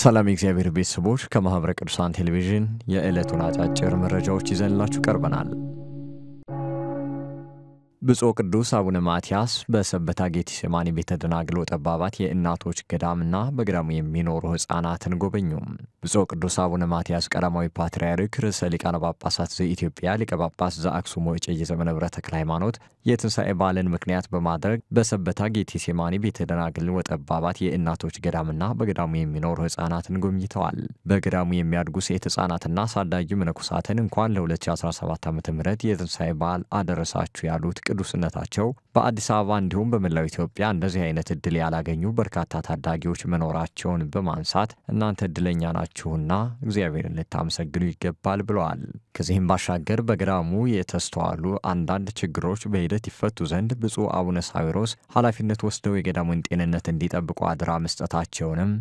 ሰላም እግዚአብሔር ቤተሰቦች ከማህበረ ቅዱሳን ቴሌቪዥን የዕለቱን አጫጭር መረጃዎች ይዘንላችሁ ቀርበናል። ብፁዕ ቅዱስ አቡነ ማትያስ በሰበታ ጌቴሴማኒ ቤተ ደናግል ወጠባባት የእናቶች ገዳምና በገዳሙ የሚኖሩ ሕፃናትን ጎበኙ። ብፁዕ ቅዱስ አቡነ ማትያስ ቀዳማዊ ፓትርያርክ ርዕሰ ሊቃነ ጳጳሳት ዘኢትዮጵያ ሊቀ ጳጳስ ዘአክሱም ወዕጨጌ ዘመንበረ ተክለ ሃይማኖት የትንሣኤ በዓልን ምክንያት በማድረግ በሰበታ ጌቴሴማኒ ቤተ ደናግል ወጠባባት የእናቶች ገዳምና በገዳሙ የሚኖሩ ሕፃናትን ጎብኝተዋል። በገዳሙ የሚያድጉ ሴት ሕፃናትና አሳዳጊ መነኮሳትን እንኳን ለ2017 ዓ.ም የትንሣኤ በዓል አደረሳችሁ ያሉት ቅዱስነታቸው በአዲስ አበባ እንዲሁም በመላው ኢትዮጵያ እንደዚህ አይነት እድል ያላገኙ በርካታ ታዳጊዎች መኖራቸውን በማንሳት እናንተ እድለኛ ናችሁና እግዚአብሔርን ልታመሰግኑ ይገባል ብለዋል። ከዚህም ባሻገር በገዳሙ የተስተዋሉ አንዳንድ ችግሮች በሂደት ይፈቱ ዘንድ ብፁዕ አቡነ ሳዊሮስ ኃላፊነት ወስደው የገዳሙን ጤንነት እንዲጠብቁ አደራ መስጠታቸውንም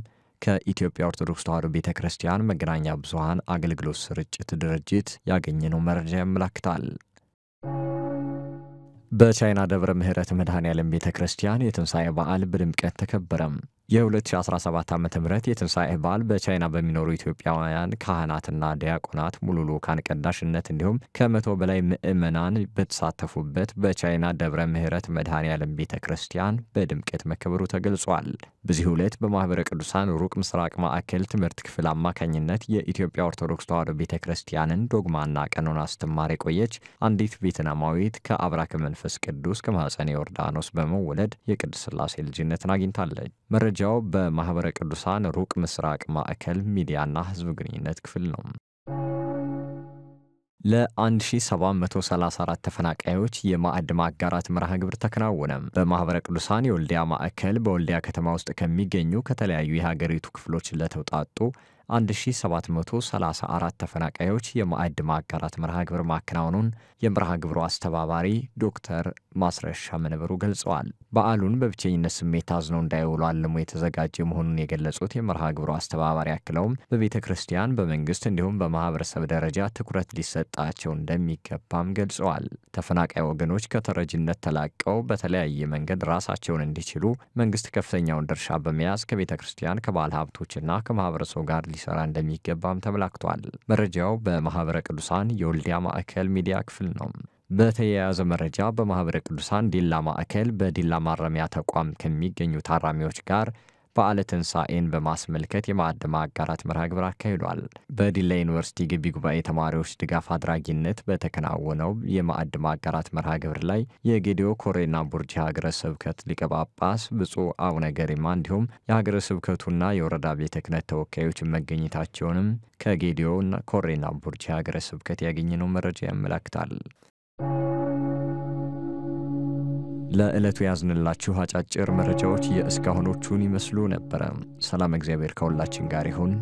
ከኢትዮጵያ ኦርቶዶክስ ተዋሕዶ ቤተ ክርስቲያን መገናኛ ብዙኃን አገልግሎት ስርጭት ድርጅት ያገኘነው መረጃ ያመለክታል። በቻይና ደብረ ምሕረት መድኃኔዓለም ቤተ ክርስቲያን የትንሣኤ በዓል በድምቀት ተከበረም። የ2017 ዓ.ም የትንሣኤ በዓል በቻይና በሚኖሩ ኢትዮጵያውያን ካህናትና ዲያቆናት ሙሉ ልዑካን ቀዳሽነት እንዲሁም ከ100 በላይ ምዕመናን በተሳተፉበት በቻይና ደብረ ምሕረት መድኃኔዓለም ቤተ ክርስቲያን በድምቀት መከበሩ ተገልጿል። በዚህ ዕለት በማኅበረ ቅዱሳን ሩቅ ምስራቅ ማዕከል ትምህርት ክፍል አማካኝነት የኢትዮጵያ ኦርቶዶክስ ተዋሕዶ ቤተ ክርስቲያንን ዶግማና ቀኖና ስትማር የቆየች አንዲት ቬትናማዊት ከአብራከ መንፈስ ቅዱስ ከማኅፀነ ዮርዳኖስ በመወለድ የቅድስት ሥላሴ ልጅነትን አግኝታለች። መረጃው በማኅበረ ቅዱሳን ሩቅ ምስራቅ ማዕከል ሚዲያና ሕዝብ ግንኙነት ክፍል ነው። ለ1734 ተፈናቃዮች የማዕድ ማጋራት መርሃ ግብር ተከናወነ። በማኅበረ ቅዱሳን የወልዲያ ማዕከል በወልዲያ ከተማ ውስጥ ከሚገኙ ከተለያዩ የሀገሪቱ ክፍሎች ለተውጣጡ 1734 ተፈናቃዮች የማዕድ ማጋራት መርሃ ግብር ማከናወኑን የመርሃ ግብሩ አስተባባሪ ዶክተር ማስረሻ መንበሩ ገልጸዋል። በዓሉን በብቸኝነት ስሜት አዝነው እንዳይውሉ አልሞ የተዘጋጀ መሆኑን የገለጹት የመርሃ ግብሩ አስተባባሪ አክለውም በቤተ ክርስቲያን፣ በመንግስት እንዲሁም በማህበረሰብ ደረጃ ትኩረት ሊሰጣቸው እንደሚገባም ገልጸዋል። ተፈናቃይ ወገኖች ከተረጅነት ተላቀው በተለያየ መንገድ ራሳቸውን እንዲችሉ መንግስት ከፍተኛውን ድርሻ በመያዝ ከቤተ ክርስቲያን፣ ከባለ ሀብቶችና ከማህበረሰቡ ጋር ሊሰራ እንደሚገባም ተመላክቷል። መረጃው በማኅበረ ቅዱሳን የወልዲያ ማዕከል ሚዲያ ክፍል ነው። በተያያዘ መረጃ በማኅበረ ቅዱሳን ዲላ ማዕከል በዲላ ማረሚያ ተቋም ከሚገኙ ታራሚዎች ጋር በዓለ ትንሣኤን በማስመልከት የማዕድ ማጋራት መርሃ ግብር አካሂዷል። በዲላ ዩኒቨርሲቲ ግቢ ጉባኤ ተማሪዎች ድጋፍ አድራጊነት በተከናወነው የማዕድ ማጋራት መርሃ ግብር ላይ የጌዲዮ ኮሬና ቡርጂ ሀገረ ስብከት ሊቀ ጳጳስ ብፁዕ አቡነ ገሪማ እንዲሁም የሀገረ ስብከቱና የወረዳ ቤተ ክህነት ተወካዮች መገኘታቸውንም ከጌዲዮ ኮሬና ቡርጂ ሀገረ ስብከት ያገኘነው መረጃ ያመለክታል። ለዕለቱ ያዝንላችሁ አጫጭር መረጃዎች የእስካሁኖቹን ይመስሉ ነበረ። ሰላም እግዚአብሔር ከሁላችን ጋር ይሁን።